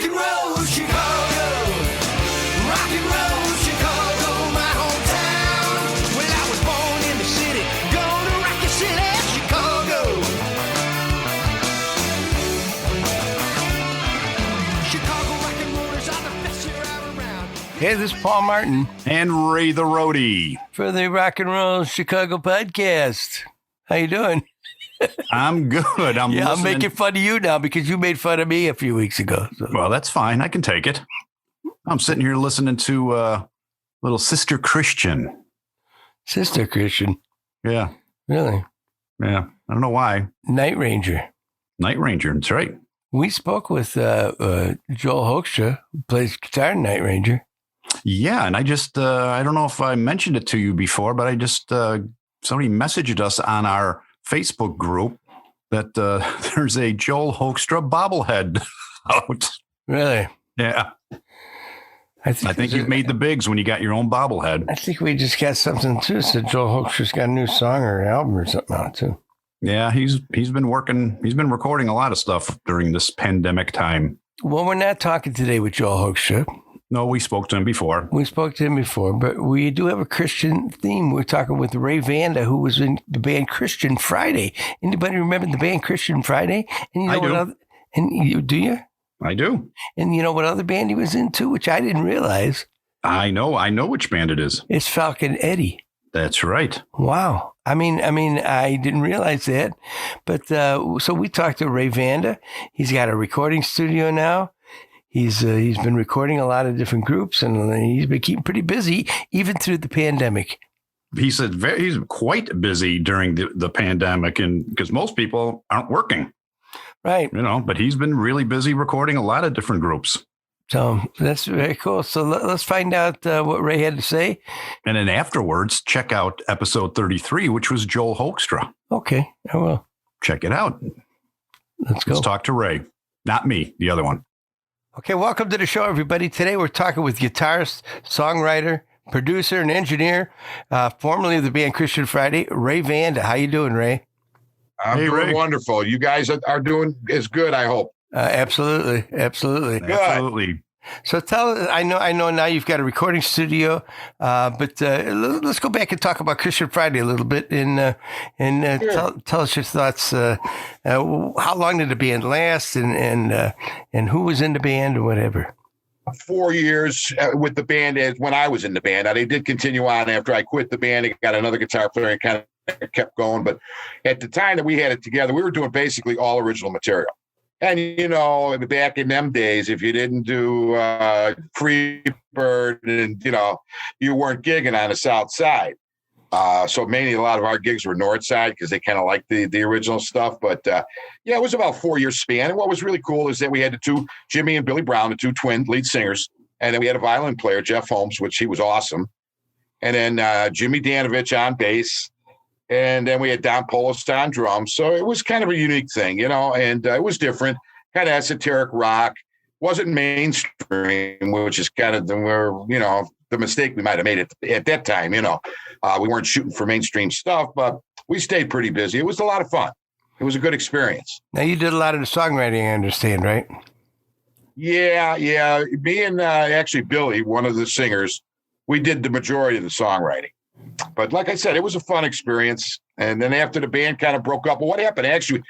Rock and roll Chicago, rock and roll Chicago, my hometown. Well, I was born in the city, gonna rock your city, Chicago. Chicago rock and rollers are the best you're ever around. Hey, this is Paul Martin And Ray the Roadie. for the Rock and Roll Chicago podcast. How you doing? I'm good. I'm I'm listening. making fun of you now because you made fun of me a few weeks ago. So. Well, that's fine. I can take it. I'm sitting here listening to little Sister Christian. Sister Christian, Yeah. really? Yeah. I don't know why. Night Ranger. Night Ranger. That's right. We spoke with Joel Hoekstra, who plays guitar in Night Ranger. Yeah. And I just, I don't know if I mentioned it to you before, but I just, somebody messaged us on our Facebook group that there's a Joel Hoekstra bobblehead out. Really? Yeah. I think you've made the bigs when you got your own bobblehead. I think we just got something too. So Joel Hoekstra's got a new song or an album or something out too. Yeah, he's been recording a lot of stuff during this pandemic time. Well, we're not talking today with Joel Hoekstra. No, we spoke to him before. We spoke to him before, but we do have a Christian theme. We're talking with Ray Vanda, who was in the band Christian Friday. Anybody remember the band Christian Friday? And you know I do. what other, and you do you? I do. And you know what other band he was in too, which I didn't realize? I know which band it is. It's Falcon Eddy. That's right. Wow. I mean, I didn't realize that. But so we talked to Ray Vanda. He's got a recording studio now. He's been recording a lot of different groups, and he's been keeping pretty busy even through the pandemic. He said he's quite busy during the pandemic, and because most people aren't working, Right. but he's been really busy recording a lot of different groups. So that's very cool. So let's find out what Ray had to say. And then afterwards, check out episode 33, which was Joel Hoekstra. Okay, I will. Check it out. Let's go. Let's talk to Ray. Not me, the other one. Okay, welcome to the show, everybody. Today we're talking with guitarist, songwriter, producer, and engineer, formerly of the band Christian Friday, Ray Vanda. How you doing, Ray? I'm Hey, doing Ray. wonderful. You guys are doing as good, I hope. Absolutely. Absolutely. So tell us, I know now you've got a recording studio, but let's go back and talk about Christian Friday a little bit and Sure. tell us your thoughts. How long did the band last and who was in the band or whatever? 4 years with the band as when I was in the band. Now, they did continue on after I quit the band. I got another guitar player and kind of kept going. But at the time that we had it together, we were doing basically all original material. And, back in them days, if you didn't do Freebird and, you weren't gigging on the South Side. So mainly a lot of our gigs were North Side because they kind of liked the original stuff. But, it was about a 4-year span. And what was really cool is that we had the two, Jimmy and Billy Brown, the two twin lead singers. And then we had a violin player, Jeff Holmes, which he was awesome. And then Jimmy Danovich on bass. And then we had Don Polis on drums. So it was kind of a unique thing, and it was different, kind of esoteric rock. Wasn't mainstream, which is kind of the mistake we might have made at that time. We weren't shooting for mainstream stuff, but we stayed pretty busy. It was a lot of fun. It was a good experience. Now you did a lot of the songwriting, I understand, right? Yeah. Me and actually Billy, one of the singers, we did the majority of the songwriting. But like I said, it was a fun experience. And then after the band kind of broke up, well, what happened? Actually,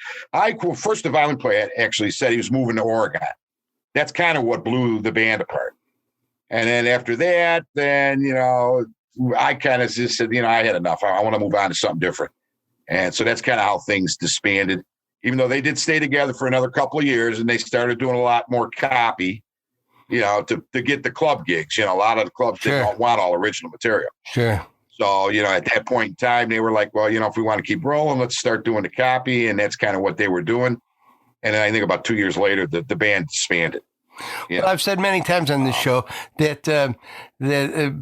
first the violin player actually said he was moving to Oregon. That's kind of what blew the band apart. And then after that, I kind of just said, I had enough. I want to move on to something different. And so that's kind of how things disbanded, even though they did stay together for another couple of years and they started doing a lot more copy, to get the club gigs. A lot of the clubs Sure. don't want all original material. Sure. So, at that point in time, they were like, well, if we want to keep rolling, let's start doing the copy. And that's kind of what they were doing. And then I think about 2 years later, the band disbanded. Well, I've said many times on this show that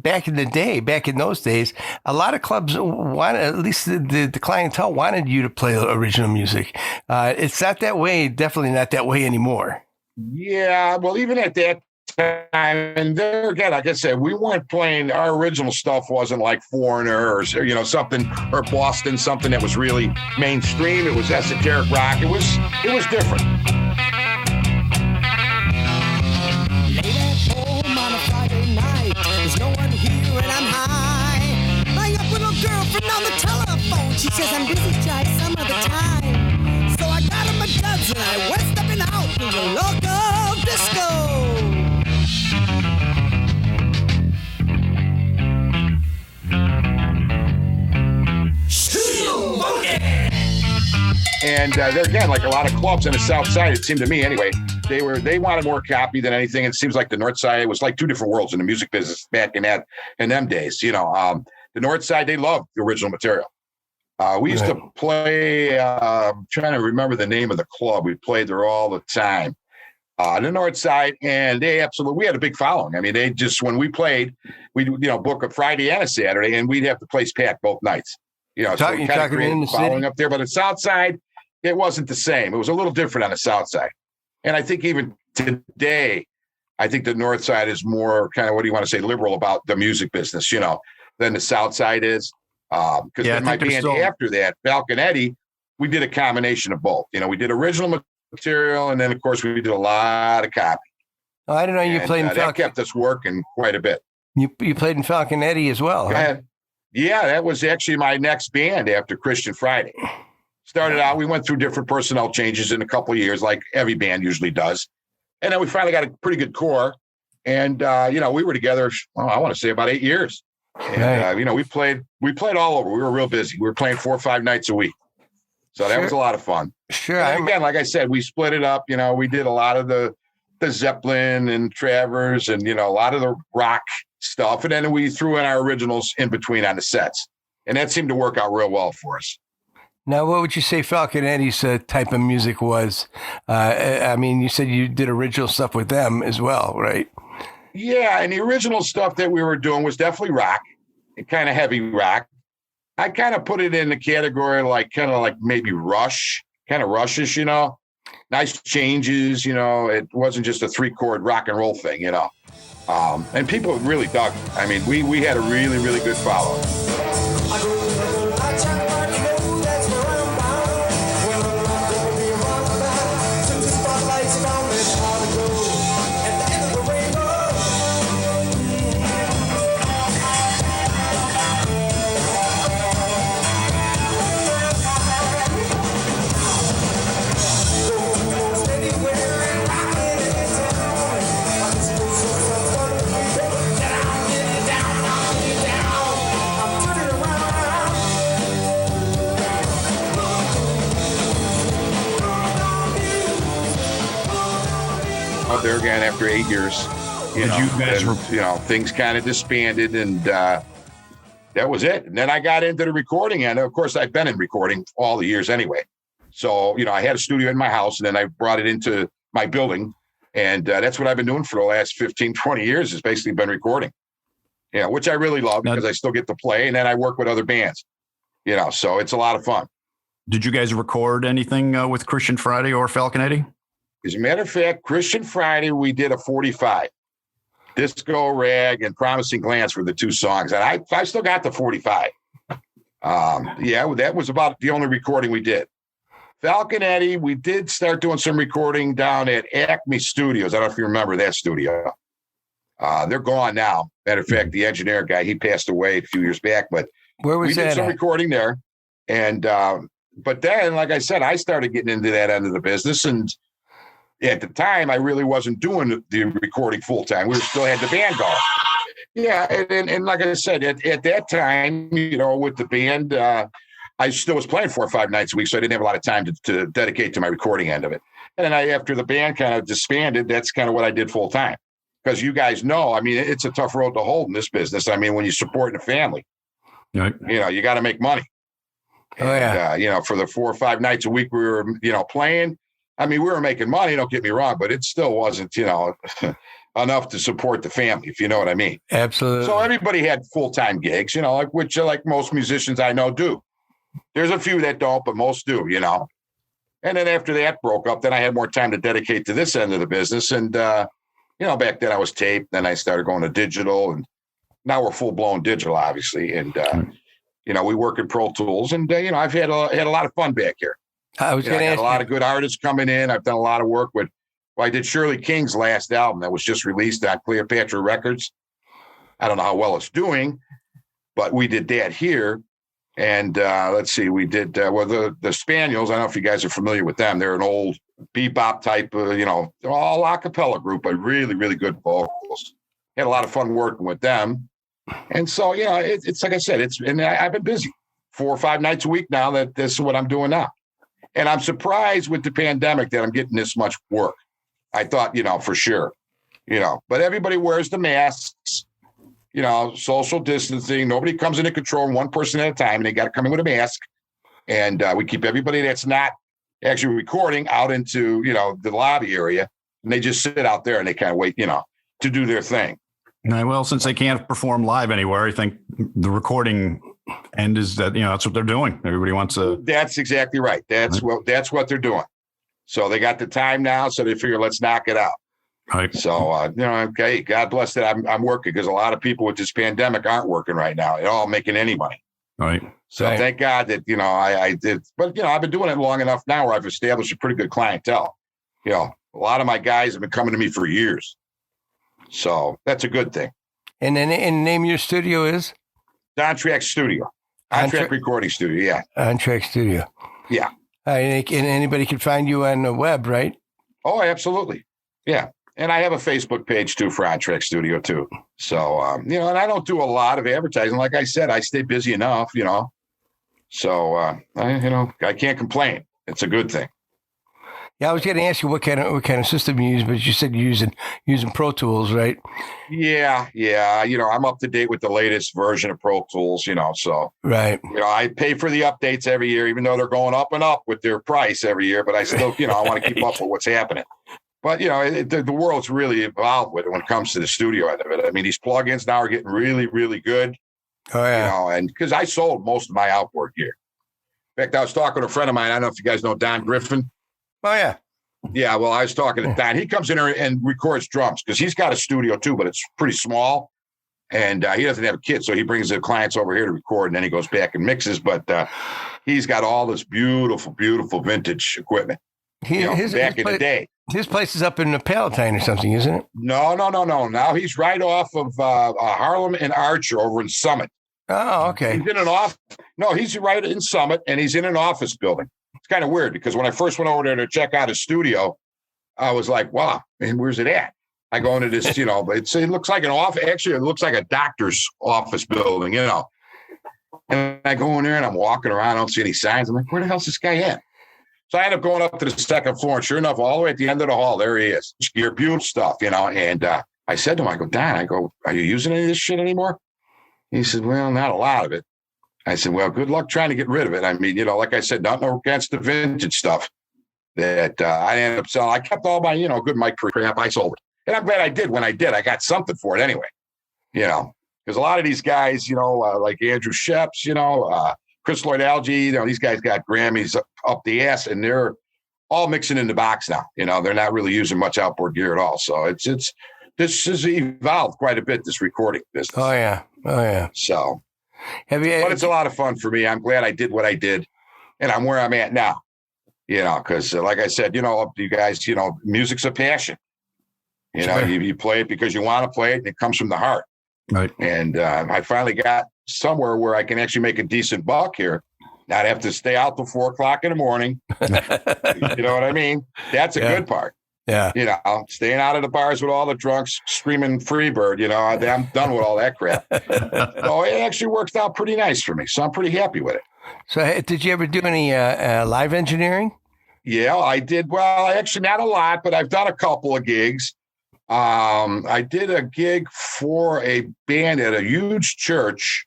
back in those days, a lot of clubs wanted, at least the clientele wanted you to play original music. It's not that way, definitely not that way anymore. Yeah, well, even at that time, and there again, like I said, we weren't playing, our original stuff wasn't like Foreigner or something, or Boston, something that was really mainstream. It was esoteric rock. It was different. And they're, again, like a lot of clubs on the South Side, it seemed to me anyway, they wanted more copy than anything. It seems like the North Side, it was like two different worlds in the music business back in them days. The North Side, they loved the original material. We used to play, I'm trying to remember the name of the club. We played there all the time. The North Side, and we had a big following. I mean, they just, when we played, we'd, book a Friday and a Saturday, and we'd have the place packed both nights. So we kind of created following up there. But the South Side, it wasn't the same. It was a little different on the South Side. And I think even today, I think the North Side is more kind of, what do you want to say, liberal about the music business, than the South Side is. Because then my band after that, Falcon Eddy, we did a combination of both. We did original material, and then, of course, we did a lot of copy. Oh, I didn't know you played in Falcon. That kept us working quite a bit. You played in Falcon Eddy as well, huh? Yeah, that was actually my next band after Christian Friday. Started out, we went through different personnel changes in a couple of years, like every band usually does. And then we finally got a pretty good core. And, we were together, I want to say about 8 years. And, we played all over. We were real busy. We were playing 4 or 5 nights a week. So that was a lot of fun. Sure. And again, like I said, we split it up. We did a lot of the Zeppelin and Travers and, a lot of the rock stuff. And then we threw in our originals in between on the sets. And that seemed to work out real well for us. Now, what would you say Falcon Eddy's type of music was? I mean, you said you did original stuff with them as well, right? Yeah, and the original stuff that we were doing was definitely rock, kind of heavy rock. I kind of put it in the category like maybe Rush, kind of Rushish, nice changes, it wasn't just a 3-chord rock and roll thing, and people really dug it. I mean, we had a really, really good following. There again after 8 years, things kind of disbanded, and that was it. And then I got into the recording, and of course I've been in recording all the years anyway. So I had a studio in my house, and then I brought it into my building, and that's what I've been doing for the last 15, 20 years. Is basically been recording, which I really love because I still get to play, and then I work with other bands, so it's a lot of fun. Did you guys record anything with Christian Friday or Falcon Eddy? As a matter of fact, Christian Friday, we did a 45. Disco Rag and Promising Glance were the 2 songs. And I still got the 45. That was about the only recording we did. Falcon Eddy, we did start doing some recording down at Acme Studios. I don't know if you remember that studio. They're gone now. Matter of fact, the engineer guy, he passed away a few years back. But where was that? We did some recording there. And but then, like I said, I started getting into that end of the business. And at the time, I really wasn't doing the recording full time. We still had the band going. Yeah, and like I said, at that time, with the band, I still was playing 4 or 5 nights a week, so I didn't have a lot of time to dedicate to my recording end of it. And then after the band kind of disbanded, that's kind of what I did full time. Because you guys know, I mean, it's a tough road to hold in this business. I mean, when you're supporting a family, right. You got to make money. And, for the 4 or 5 nights a week we were, playing. I mean, we were making money, don't get me wrong, but it still wasn't, enough to support the family, if you know what I mean. Absolutely. So everybody had full-time gigs, like most musicians I know do. There's a few that don't, but most do, And then after that broke up, then I had more time to dedicate to this end of the business. And, back then I was taped, then I started going to digital, and now we're full-blown digital, obviously. And, we work in Pro Tools, and, I've had a lot of fun back here. I was going to ask a lot of good artists coming in. I've done a lot of work with. Well, I did Shirley King's last album that was just released on Cleopatra Records. I don't know how well it's doing, but we did that here. And let's see, we did the Spaniels. I don't know if you guys are familiar with them. They're an old bebop type, all a cappella group, but really, really good vocals. Had a lot of fun working with them. And so, it's like I said, and I've been busy 4 or 5 nights a week now. This is what I'm doing now. And I'm surprised with the pandemic that I'm getting this much work. I thought, for sure, but everybody wears the masks, social distancing. Nobody comes into control, one person at a time, and they got to come in with a mask. And we keep everybody that's not actually recording out into, the lobby area. And they just sit out there and they kind of wait, to do their thing. Well, since they can't perform live anywhere, I think the recording end is that, that's what they're doing. Everybody wants to. That's exactly right. That's what they're doing. So they got the time now. So they figure, let's knock it out. Right. So, okay. God bless that. I'm working because a lot of people with this pandemic aren't working right now at all, making any money. Right. So thank God that, I did. But, I've been doing it long enough now where I've established a pretty good clientele. A lot of my guys have been coming to me for years. So that's a good thing. And then, and the name of your studio is? On Track Studio. On Track Recording Studio, yeah. On Track Studio. Yeah. And anybody can find you on the web, right? Oh, absolutely. Yeah. And I have a Facebook page, too, for On Track Studio, too. So, and I don't do a lot of advertising. Like I said, I stay busy enough, So, I can't complain. It's a good thing. Yeah, I was going to ask you what kind of system you use, but you said you're using Pro Tools, right? Yeah. I'm up to date with the latest version of Pro Tools, so. Right. I pay for the updates every year, even though they're going up and up with their price every year, but I still, I want to keep up with what's happening. But, the world's really evolved with it when it comes to the studio end of it. I mean, these plugins now are getting really, really good. Oh, yeah. And because I sold most of my outboard gear. In fact, I was talking to a friend of mine. I don't know if you guys know Don Griffin. Oh, yeah. Yeah, well, I was talking to Don. He comes in here and records drums because he's got a studio, too, but it's pretty small. And he doesn't have a kit, so he brings the clients over here to record, and then he goes back and mixes. But he's got all this beautiful, beautiful vintage equipment back in the day. His place is up in the Palatine or something, isn't it? No. Now he's right off of Harlem and Archer over in Summit. Oh, okay. He's in an office. No, he's right in Summit, and he's in an office building. It's kind of weird because when I first went over there to check out his studio, I was like, wow, man, where's it at? I go into this, it looks like an office. Actually, it looks like a doctor's office building, And I go in there and I'm walking around. I don't see any signs. I'm like, where the hell's this guy at? So I end up going up to the second floor. And sure enough, all the way at the end of the hall, there he is. Gear Butte stuff, And I said to him, I go, Don, are you using any of this shit anymore? He said, well, not a lot of it. I said, well, good luck trying to get rid of it. I mean, like I said, nothing against the vintage stuff that I ended up selling. I kept all my, good mic crap. I sold it. And I'm glad I did when I did. I got something for it anyway, because a lot of these guys, like Andrew Sheps, Chris Lloyd Algie, these guys got Grammys up the ass and they're all mixing in the box now. They're not really using much outboard gear at all. So this has evolved quite a bit, this recording business. Oh, yeah. So. But it's a lot of fun for me. I'm glad I did what I did, and I'm where I'm at now. Because like I said, you guys, music's a passion. Sure. You play it because you want to play it, and it comes from the heart. Right. And I finally got somewhere where I can actually make a decent buck here, not have to stay out till 4:00 in the morning. You know what I mean? That's a good part. Yeah. Staying out of the bars with all the drunks screaming Freebird, I'm done with all that crap. So it actually worked out pretty nice for me. So I'm pretty happy with it. So did you ever do any live engineering? Yeah, I did. Well, actually not a lot, but I've done a couple of gigs. I did a gig for a band at a huge church,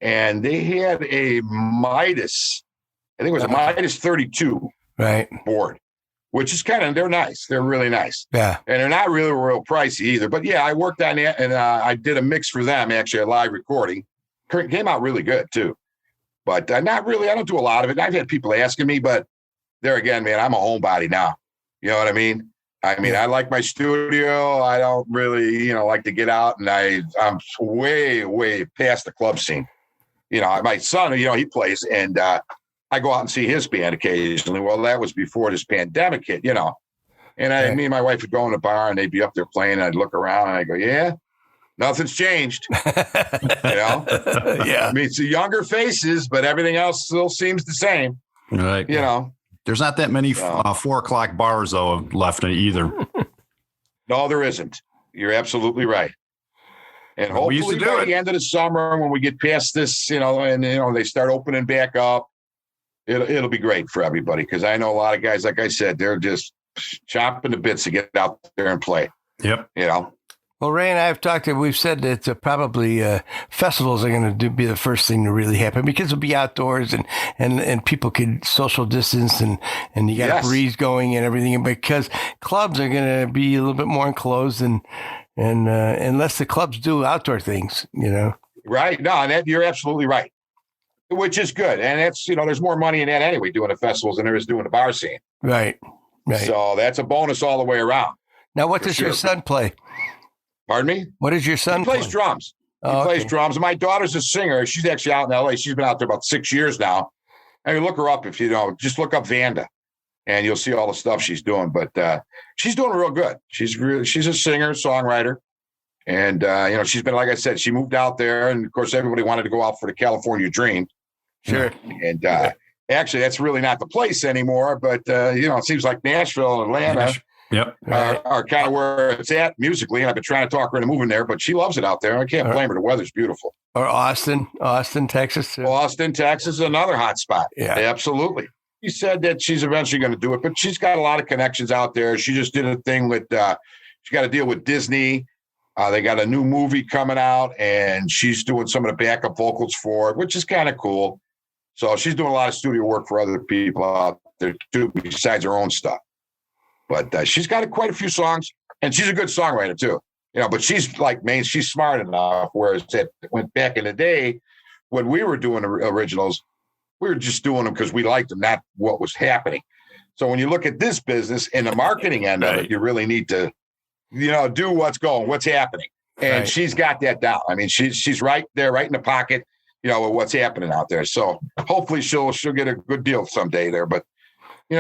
and they had a Midas, I think it was a Midas 32 board. Which is they're nice. They're really nice. Yeah. And they're not really real pricey either. But yeah, I worked on that and I did a mix for them, actually, a live recording. Came out really good too. But not really, I don't do a lot of it. I've had people asking me, but there again, man, I'm a homebody now. You know what I mean? I like my studio. I don't really, like to get out, and I'm way, way past the club scene. My son, he plays, and I go out and see his band occasionally. Well, that was before this pandemic hit, And me and my wife would go in the bar and they'd be up there playing. And I'd look around and I'd go, yeah, nothing's changed. Yeah. It's the younger faces, but everything else still seems the same. Right. There's not that many 4:00 bars, though, left either. No, there isn't. You're absolutely right. And hopefully by the end of the summer, when we get past this, and they start opening back up, it'll be great for everybody because I know a lot of guys, like I said, they're just chomping the bits to get out there and play. Yep. You know. Well, Ray and I have talked. We've said that probably festivals are going to be the first thing to really happen because it'll be outdoors and people can social distance and you got a breeze going and everything. Because clubs are going to be a little bit more enclosed and unless the clubs do outdoor things, you know. Right. No, and you're absolutely right. Which is good, and that's there's more money in that anyway doing the festivals than there is doing the bar scene. Right. So that's a bonus all the way around. Now, what does your son play? Pardon me? What does your son play? He plays drums. He plays drums. My daughter's a singer. She's actually out in LA. She's been out there about 6 years now. I mean, look her up if just look up Vanda and you'll see all the stuff she's doing. But she's doing real good. She's a singer, songwriter. And, she's been, like I said, she moved out there. And, of course, everybody wanted to go out for the California dream. Sure. And actually, that's really not the place anymore. But, it seems like Nashville and Atlanta are kind of where it's at musically. And I've been trying to talk her into moving there, but she loves it out there. I can't blame her. The weather's beautiful. Or Austin, Texas. Too. Austin, Texas is another hot spot. Yeah, absolutely. She said that she's eventually going to do it, but she's got a lot of connections out there. She just did a thing with, she got a deal with Disney. They got a new movie coming out, and she's doing some of the backup vocals for it, which is kind of cool. So she's doing a lot of studio work for other people out there too, besides her own stuff. But she's got quite a few songs, and she's a good songwriter too. But she's she's smart enough. Whereas went back in the day when we were doing originals, we were just doing them because we liked them, not what was happening. So when you look at this business and the marketing end of it, you really need to, do what's happening. And she's got that down. I mean, she's right there, right in the pocket, with what's happening out there. So hopefully she'll get a good deal someday there. But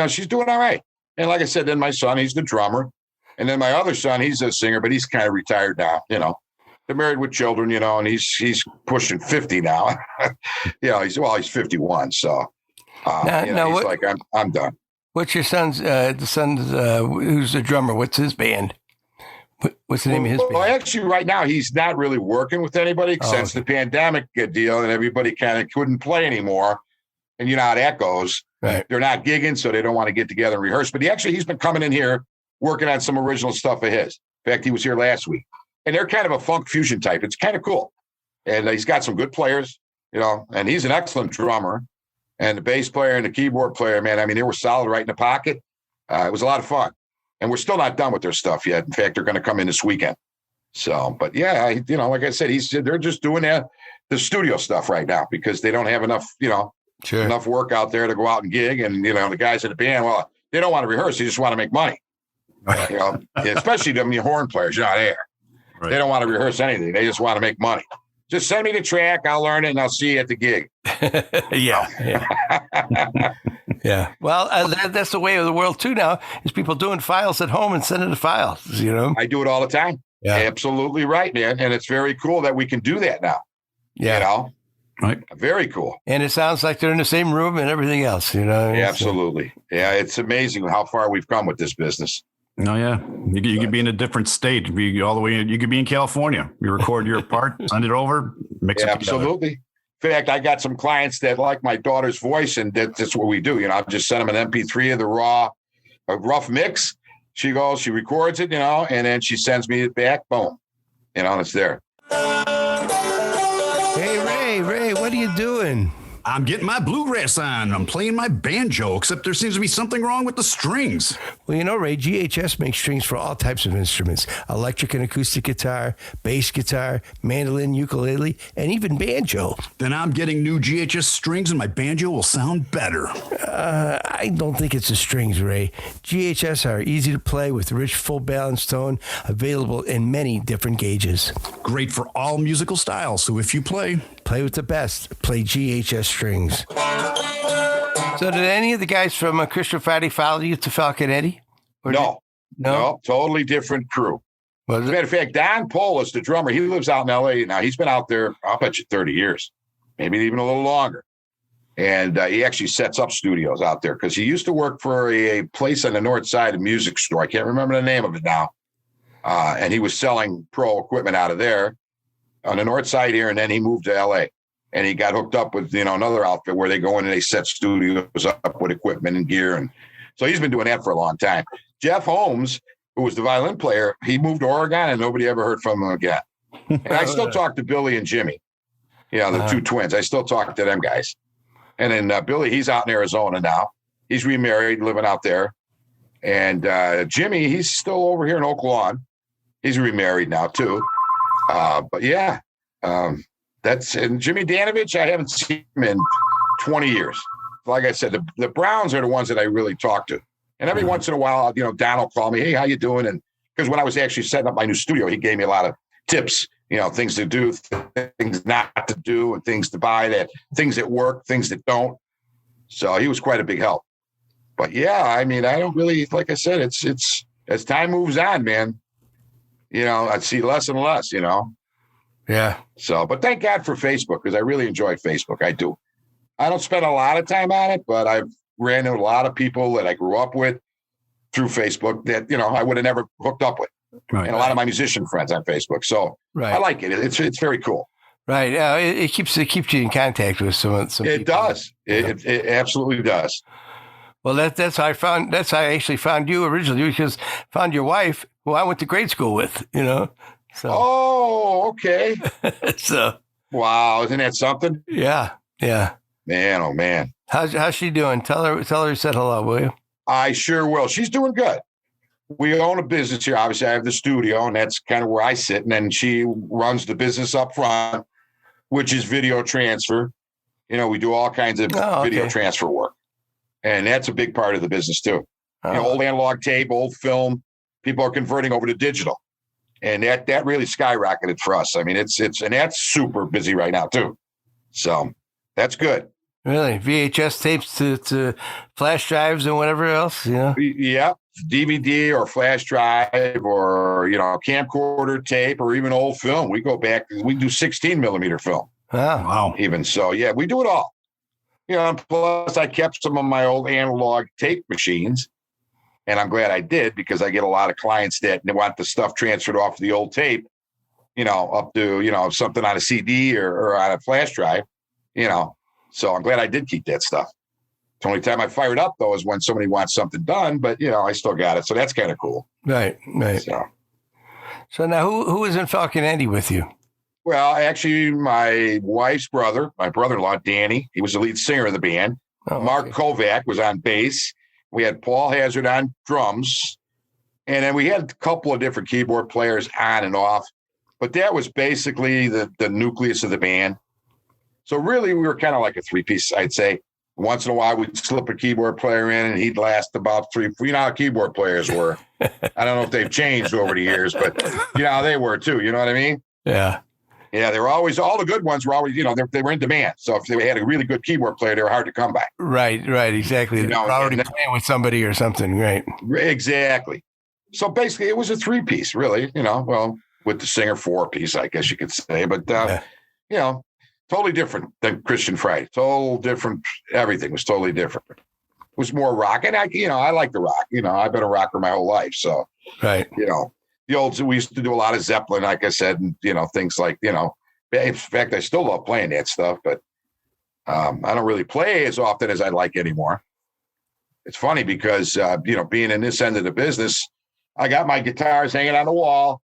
she's doing all right. And like I said, then my son, he's the drummer. And then my other son, he's a singer, but he's kind of retired now, They're married with children, and he's pushing 50 now. He's 51. So, he's like, I'm done. What's your son's, who's the drummer? What's his band? What's the name of his band? Well, actually, right now, he's not really working with anybody since the pandemic deal and everybody kind of couldn't play anymore. And you know how that goes. Right. They're not gigging, so they don't want to get together and rehearse. But he's been coming in here working on some original stuff of his. In fact, he was here last week. And they're kind of a funk fusion type. It's kind of cool. And he's got some good players, and he's an excellent drummer. And the bass player and the keyboard player, man, I mean, they were solid right in the pocket. It was a lot of fun. And we're still not done with their stuff yet. In fact, they're going to come in this weekend. So, but yeah, like I said, they're just doing the studio stuff right now because they don't have enough, enough work out there to go out and gig. And, the guys in the band, well, they don't want to rehearse. They just want to make money. Especially the horn players, you're not there. Right. They don't want to rehearse anything. They just want to make money. Just send me the track. I'll learn it and I'll see you at the gig. Yeah. Yeah. Well, that's the way of the world too now is people doing files at home and sending the files, I do it all the time. Yeah. Absolutely right, man. And it's very cool that we can do that now. Yeah. Right. Very cool. And it sounds like they're in the same room and everything else, Absolutely. Yeah. It's amazing how far we've come with this business. No, yeah. You could be in a different state. All the way. You could be in California. You record your part, send it over, mix it together. Absolutely. In fact, I got some clients that like my daughter's voice, and that's what we do. I'll just send them an MP3 of the rough mix. She goes, she records it, and then she sends me it back. Boom. And it's there. Hey, Ray, what are you doing? I'm getting my bluegrass on. I'm playing my banjo, except there seems to be something wrong with the strings. Well, Ray, GHS makes strings for all types of instruments. Electric and acoustic guitar, bass guitar, mandolin, ukulele, and even banjo. Then I'm getting new GHS strings and my banjo will sound better. I don't think it's the strings, Ray. GHS are easy to play with rich, full balanced tone, available in many different gauges. Great for all musical styles, so if you play with the best, play GHS strings. So did any of the guys from Christian Friday follow you to Falcon Eddy? No, totally different crew. Was it? As a matter of fact, Don Polis, the drummer, he lives out in L.A. now. He's been out there, I'll bet you 30 years, maybe even a little longer. And he actually sets up studios out there because he used to work for a place on the north side, a music store. I can't remember the name of it now. And he was selling pro equipment out of there on the north side here, and then he moved to L.A. and he got hooked up with, another outfit where they go in and they set studios up with equipment and gear. And so he's been doing that for a long time. Jeff Holmes, who was the violin player, he moved to Oregon and nobody ever heard from him again. And I still talk to Billy and Jimmy, the two twins. I still talk to them guys. And then Billy, he's out in Arizona now. He's remarried, living out there. And Jimmy, he's still over here in Oak Lawn. He's remarried now too. But yeah, and Jimmy Danovich, I haven't seen him in 20 years. Like I said, the Browns are the ones that I really talk to. And every once in a while, Don will call me, hey, how you doing? And because when I was actually setting up my new studio, he gave me a lot of tips, things to do, things not to do, and things to buy, things that work, things that don't. So he was quite a big help. But yeah, I mean, I don't really, like I said, it's as time moves on, man, I see less and less, Yeah. So, but thank God for Facebook, because I really enjoy Facebook. I do. I don't spend a lot of time on it, but I've ran into a lot of people that I grew up with through Facebook that, I would have never hooked up with. Right. And a lot of my musician friends on Facebook. So I like it. It's very cool. Right. It keeps you in contact with some It people. does. It absolutely does. Well, that's how I actually found you originally, because I found your wife, who I went to grade school with, So. Oh, okay. So. Wow. Isn't that something? Yeah. Yeah. Man, oh man. How's she doing? Tell her you said hello, will you? I sure will. She's doing good. We own a business here. Obviously, I have the studio, and that's kind of where I sit. And then she runs the business up front, which is video transfer. We do all kinds of video transfer work. And that's a big part of the business too. Old analog tape, old film, people are converting over to digital. And that really skyrocketed for us. I mean, it's and that's super busy right now too. So that's good. Really? VHS tapes to flash drives and whatever else, Yeah. DVD or flash drive or, camcorder tape or even old film. We go back, we do 16 millimeter film. Wow. Even so, yeah, we do it all. And plus I kept some of my old analog tape machines, and I'm glad I did, because I get a lot of clients that want the stuff transferred off the old tape, up to, something on a CD or on a flash drive, so I'm glad I did keep that stuff. The only time I fire it up, though, is when somebody wants something done, but, I still got it. So that's kind of cool. Right. So now who is in Falcon Eddy with you? Well, actually, my wife's brother, my brother-in-law, Danny, he was the lead singer of the band. Mark Kovac was on bass. We had Paul Hazard on drums. And then we had a couple of different keyboard players on and off. But that was basically the nucleus of the band. So really, we were kind of like a three-piece, I'd say. Once in a while, we'd slip a keyboard player in, and he'd last about 3. You know how keyboard players were. I don't know if they've changed over the years, but how they were too. You know what I mean? Yeah. Yeah, they were always, all the good ones were always, they were in demand. So if they had a really good keyboard player, they were hard to come by. Right, exactly. They're already playing with somebody or something, right? Exactly. So basically, it was a 3-piece, really, with the singer 4-piece, I guess you could say. But, totally different than Christian Friday. Total different. Everything was totally different. It was more rock. And I like the rock. I've been a rocker my whole life. So, right. The old, we used to do a lot of Zeppelin, like I said, and, things like, in fact, I still love playing that stuff, but I don't really play as often as I'd like anymore. It's funny because, being in this end of the business, I got my guitars hanging on the wall.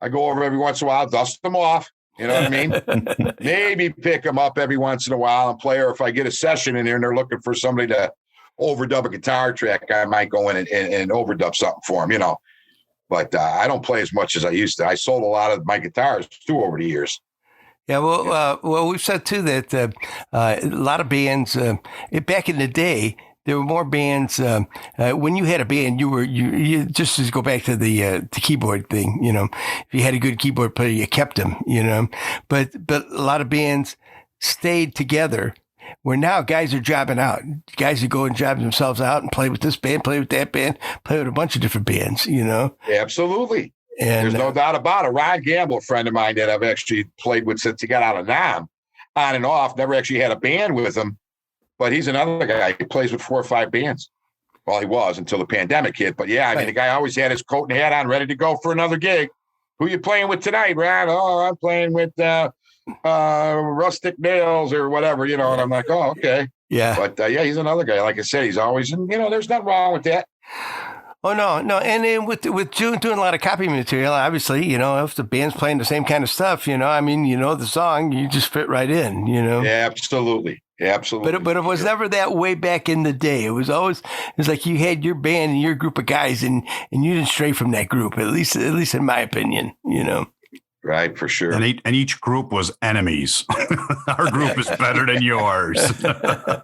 I go over every once in a while, dust them off. You know what I mean? Maybe pick them up every once in a while and play, or if I get a session in there and they're looking for somebody to overdub a guitar track, I might go in and overdub something for them, But I don't play as much as I used to. I sold a lot of my guitars too over the years. Yeah, well, we've said too that a lot of bands back in the day, there were more bands. When you had a band, you just to go back to the keyboard thing. If you had a good keyboard player, you kept them. But a lot of bands stayed together. Where now guys are jobbing out. Guys are going and job themselves out and play with this band, play with that band, play with a bunch of different bands, Absolutely. And there's no doubt about it. Ron Gamble, a friend of mine that I've actually played with since he got out of NAM, on and off, never actually had a band with him. But he's another guy. He plays with 4 or 5 bands. Well, he was until the pandemic hit. But yeah, I mean, the guy always had his coat and hat on, ready to go for another gig. Who you playing with tonight, Ron? Oh, I'm playing with Rustic Nails or whatever, and I'm like, oh, okay. Yeah. But yeah, he's another guy. Like I said, he's always, there's nothing wrong with that. Oh, no. And then with June doing a lot of copy material, obviously, if the band's playing the same kind of stuff, the song, you just fit right in, Yeah, absolutely. Absolutely. But it was never that way back in the day. It was like you had your band and your group of guys and you didn't stray from that group, at least in my opinion, Right, for sure. And each group was enemies. Our group is better than yours.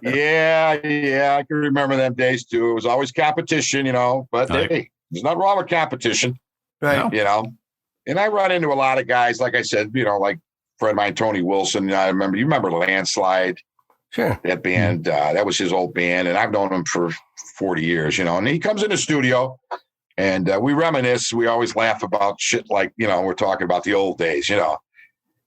Yeah, I can remember them days too. It was always competition, but hey, there's nothing wrong with competition. Right. And I run into a lot of guys, like I said, like friend of mine, Tony Wilson. You remember Landslide? Sure. That band, that was his old band. And I've known him for 40 years, and he comes in the studio. And we reminisce. We always laugh about shit like, we're talking about the old days,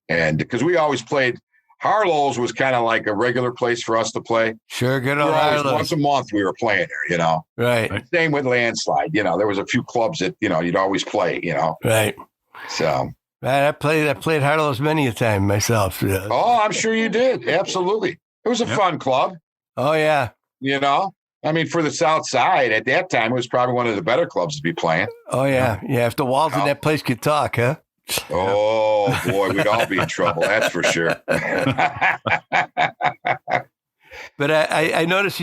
and because we always played, Harlow's was kind of like a regular place for us to play. Sure, good old Harlow's. Once a month we were playing there, Right. Same with Landslide. There was a few clubs that, you'd always play, Right. So. I played Harlow's many a time myself. Yeah. Oh, I'm sure you did. Absolutely. It was a fun club. Oh, yeah. For the South Side at that time, it was probably one of the better clubs to be playing. Oh, yeah. Yeah. If the walls in that place could talk, huh? Oh, boy, we'd all be in trouble. That's for sure. But I noticed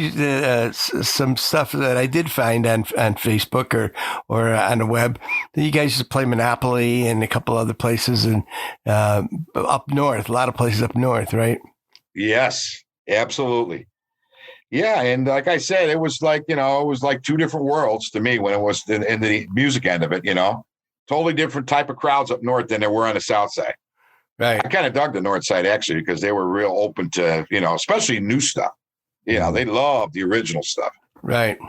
some stuff that I did find on Facebook or on the web that you guys used to play Monopoly and a couple other places and up north, a lot of places up north, right? Yes, absolutely. Yeah, and like I said, it was like, it was like two different worlds to me when it was in the music end of it, Totally different type of crowds up north than there were on the south side. Right. I kind of dug the north side, actually, because they were real open to, especially new stuff. They love the original stuff. Right.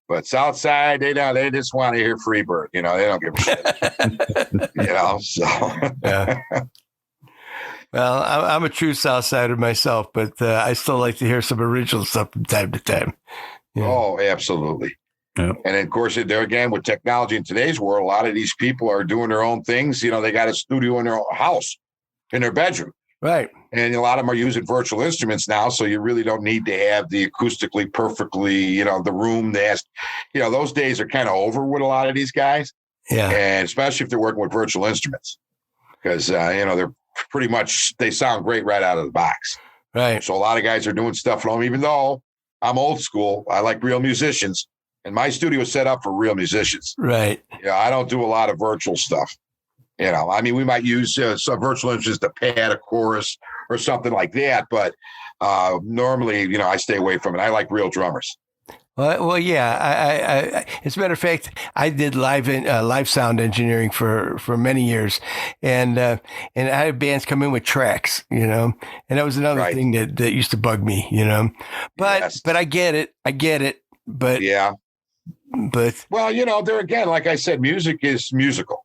But south side, they just want to hear Freebird. They don't give a shit. So. Yeah. Well, I'm a true South Sider myself, but I still like to hear some original stuff from time to time. Yeah. Oh, absolutely. Yeah. And of course, there again, with technology in today's world, a lot of these people are doing their own things. They got a studio in their own house, in their bedroom. Right. And a lot of them are using virtual instruments now, so you really don't need to have the acoustically perfectly, the room. Those days are kind of over with a lot of these guys. Yeah. And especially if they're working with virtual instruments, because, they're pretty much, they sound great right out of the box. Right. So a lot of guys are doing stuff at home, even though I'm old school. I like real musicians, and my studio is set up for real musicians. Right. I don't do a lot of virtual stuff. We might use some virtual instruments to pad a chorus or something like that, but normally, I stay away from it. I like real drummers. Well, yeah. I as a matter of fact, I did live sound engineering for many years, and I had bands come in with tracks, and that was another thing that used to bug me, But but I get it, but yeah. But well, there again, like I said, music is musical.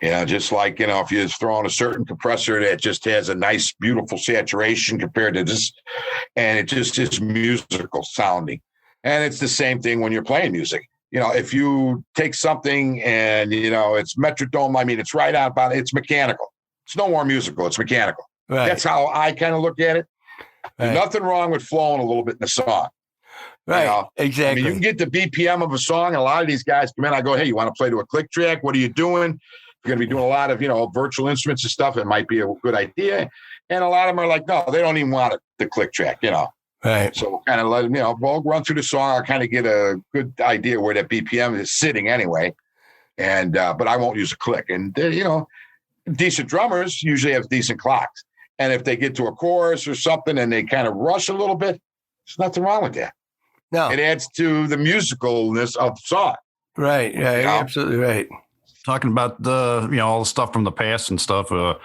Just like, if you throw on a certain compressor that just has a nice, beautiful saturation compared to this, and it just is musical sounding. And it's the same thing when you're playing music. If you take something and, it's metronome, it's right out about it, it's mechanical. It's no more musical, it's mechanical. Right. That's how I kind of look at it. Right. There's nothing wrong with flowing a little bit in the song. Right, exactly. You can get the BPM of a song, and a lot of these guys come in, I go, hey, you want to play to a click track? What are you doing? If you're going to be doing a lot of, virtual instruments and stuff, it might be a good idea. And a lot of them are like, no, they don't even want the click track, Right. So we'll kind of let them, we'll run through the song. I'll kind of get a good idea where that BPM is sitting anyway. And, but I won't use a click. And, decent drummers usually have decent clocks. And if they get to a chorus or something and they kind of rush a little bit, there's nothing wrong with that. No. It adds to the musicalness of the song. Right. Yeah, you're absolutely right. Talking about all the stuff from the past and stuff. An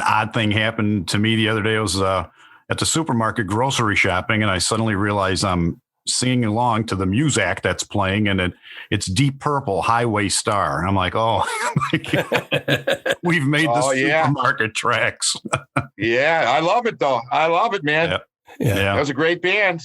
odd thing happened to me the other day. I was at the supermarket grocery shopping, and I suddenly realized I'm singing along to the Muzak that's playing, and it's Deep Purple, Highway Star. And I'm like, we've made the supermarket tracks. Yeah, I love it though. I love it, man. Yeah. That was a great band.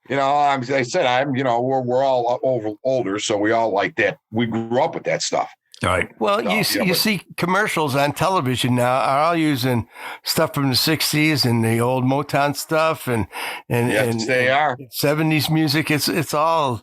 I said, we're all older, so we all like that. We grew up with that stuff. Right. Well, you see commercials on television now are all using stuff from the 60s and the old Motown stuff and Yes, they are. 70s music. It's all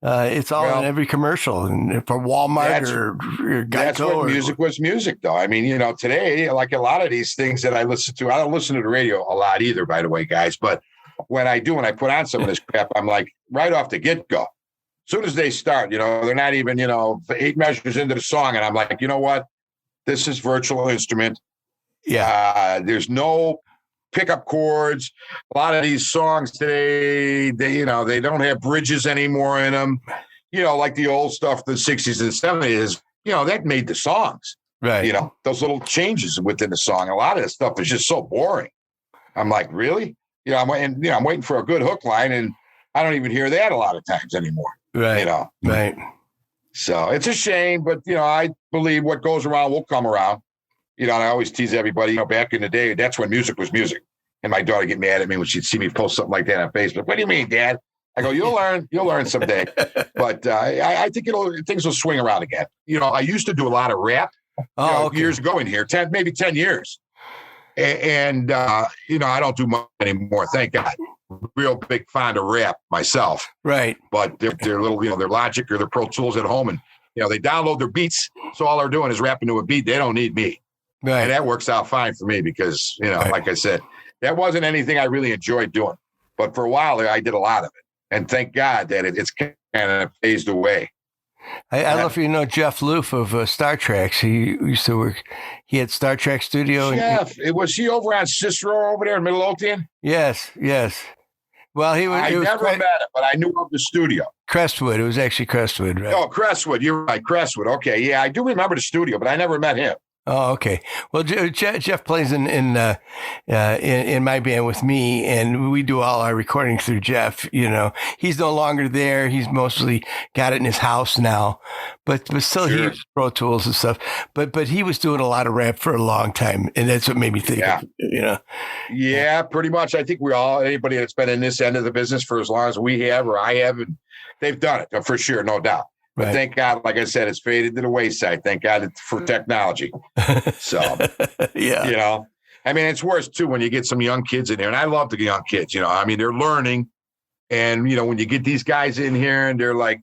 in every commercial, and for Walmart or Geico. That's what music was music, though. I mean, today, like a lot of these things that I listen to, I don't listen to the radio a lot either, by the way, guys. But when I do, when I put on some of this crap, I'm like, right off the get-go. As soon as they start, they're not even, 8 measures into the song. And I'm like, you know what? This is virtual instrument. Yeah. There's no pickup chords. A lot of these songs today, they don't have bridges anymore in them. Like the old stuff, the 60s and 70s, that made the songs. Right. Those little changes within the song. A lot of this stuff is just so boring. I'm like, really? I'm waiting for a good hook line, and I don't even hear that a lot of times anymore. Right. Right. So it's a shame, but I believe what goes around will come around. And I always tease everybody, back in the day, that's when music was music. And my daughter get mad at me when she'd see me post something like that on Facebook. What do you mean, Dad? I go, you'll learn someday. But I think things will swing around again. I used to do a lot of rap years ago in here, maybe 10 years. And I don't do much anymore, thank God. Real big fan of rap myself. Right. But they're little, their Logic or their Pro Tools at home, and they download their beats. So all they're doing is rapping to a beat. They don't need me. Right. And that works out fine for me because, like I said, that wasn't anything I really enjoyed doing. But for a while there, I did a lot of it. And thank God that it's kind of phased away. I don't know if you know Jeff Loof of Star Trek. He used to work. He had Star Trek studio. Jeff, was he over on Cicero over there in Midlothian? Yes. Well, he was. I never met him, but I knew of the studio. Crestwood. It was actually Crestwood, right? Oh, Crestwood. You're right, Crestwood. Okay, yeah, I do remember the studio, but I never met him. Oh, okay. Well, Jeff plays in my band with me, and we do all our recording through Jeff. He's no longer there. He's mostly got it in his house now, but still he uses Pro Tools and stuff. But he was doing a lot of rap for a long time, and that's what made me think. Yeah, pretty much. I think anybody that's been in this end of the business for as long as we have or I have, they've done it for sure, no doubt. But thank God, like I said, it's faded to the wayside. Thank God for technology. So, yeah. I mean, it's worse too when you get some young kids in here, and I love the young kids. I mean, they're learning, and when you get these guys in here, and they're like,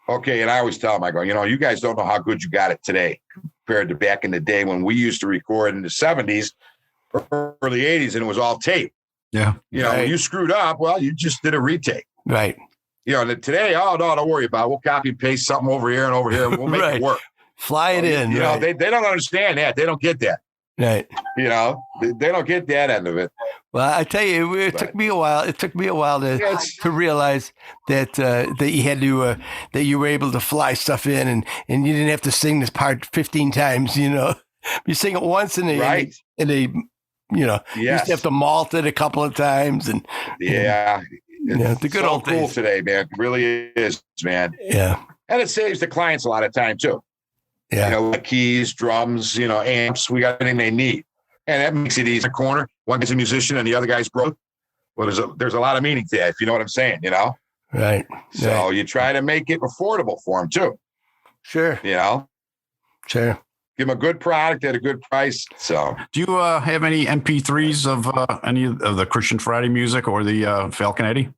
okay. And I always tell them, I go, you guys don't know how good you got it today compared to back in the day when we used to record in the 70s, early 80s, and it was all tape. Yeah. When you screwed up, well, you just did a retake. Right. Today, no, don't worry about it. We'll copy and paste something over here and over here. We'll make it work. Fly it in. They don't understand that. They don't get that. Right. They don't get that end of it. Well, I tell you, it took me a while. It took me a while to realize that you had to that you were able to fly stuff in, and you didn't have to sing this part 15 times. You sing it once in a you used to have to malt it a couple of times, and the good old cool days today, man. It really is, man. Yeah. And it saves the clients a lot of time too. Yeah. Like keys, drums, amps, we got everything they need. And that makes it easy. In the corner, one guy's a musician and the other guy's broke. Well, there's a lot of meaning to that, if you know what I'm saying, Right. So you try to make it affordable for them too. Sure. Sure. Give them a good product at a good price. So, do you have any MP3s of any of the Christian Friday music or the Falcon Eddy?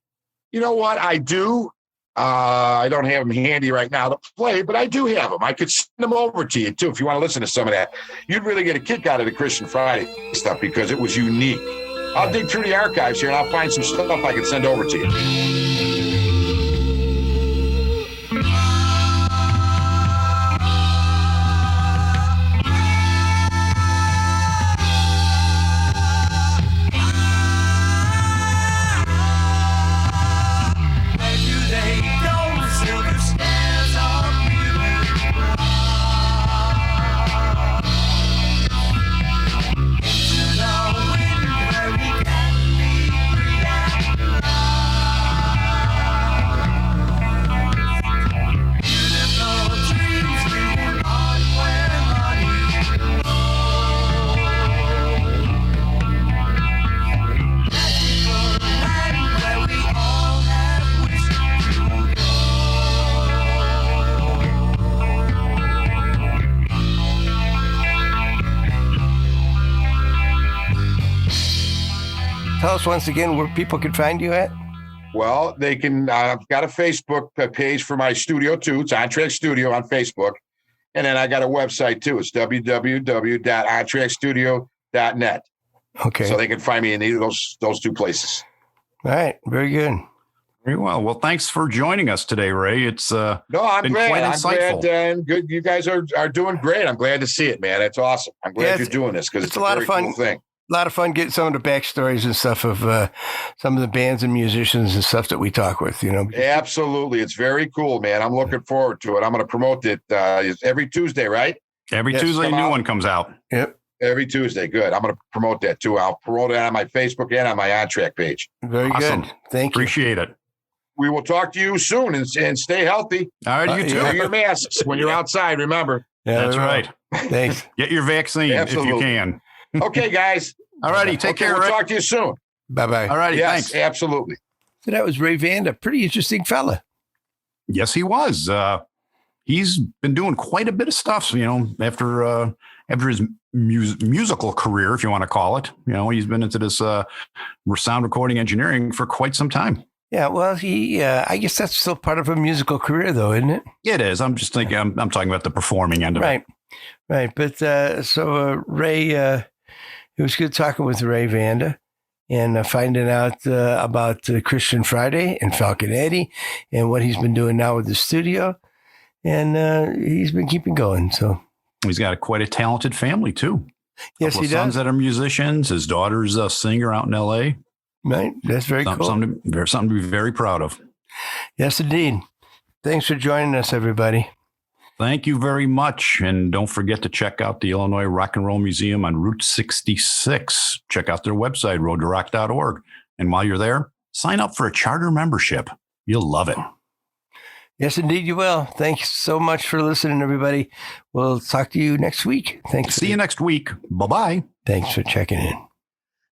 You know what? I do. I don't have them handy right now to play, but I do have them. I could send them over to you too if you want to listen to some of that. You'd really get a kick out of the Christian Friday stuff because it was unique. I'll dig through the archives here and I'll find some stuff I can send over to you. tell us once again where people can find you at. Well, they can. I've got a Facebook page for my studio too. It's On Track Studio on Facebook, and then I got a website too. It's www.ontrackstudio.net. Okay. So they can find me in either of those two places. All right. Very good. Very well. Well, thanks for joining us today, Ray. It's No, I'm been glad. quite I'm insightful. glad. And good. You guys are doing great. I'm glad to see it, man. It's awesome. I'm glad you're doing this because it's a lot very of fun. Cool thing. A lot of fun getting some of the backstories and stuff of some of the bands and musicians and stuff that we talk with, you know. Absolutely. It's very cool, man. I'm looking forward to it. I'm going to promote it every Tuesday, right? Every Tuesday, a new one comes out. Yep. Every Tuesday. Good. I'm going to promote that too. I'll promote it on my Facebook and on my On Track page. Very Awesome. good. Thank you. Appreciate it. We will talk to you soon and stay healthy. All right, you too. Wear your masks when you're outside, remember. Yeah, That's right. Thanks. Get your vaccine Absolutely. if you can. Okay, guys. All righty. Take care, We'll Rick. talk to you soon. Bye-bye. All righty. Yes, Thanks. absolutely. So that was Ray Vanda. Pretty interesting fella. Yes, he was. He's been doing quite a bit of stuff, you know, after his musical career, if you want to call it. You know, he's been into this sound recording engineering for quite some time. Yeah, well, I guess that's still part of a musical career, though, isn't it? It is. I'm just thinking, I'm talking about the performing end of it. Right. But so Ray, it was good talking with Ray Vanda and finding out about Christian Friday and Falcon Eddy and what he's been doing now with the studio. And he's been keeping going. So He's got quite a talented family, too. Yes, he sons does. that are musicians. His daughter's a singer out in L.A. Right. That's very cool. Something to be very proud of. Yes, indeed. Thanks for joining us, everybody. Thank you very much. And don't forget to check out the Illinois Rock and Roll Museum on Route 66. Check out their website, roadtorock.org. And while you're there, sign up for a charter membership. You'll love it. Yes, indeed, you will. Thanks so much for listening, everybody. We'll talk to you next week. Thanks. See you next week. Bye-bye. Thanks for checking in.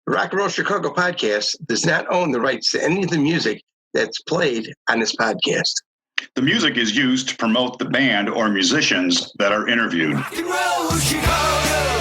The Rock and Roll Chicago podcast does not own the rights to any of the music that's played on this podcast. The music is used to promote the band or musicians that are interviewed. Rock and roll Chicago.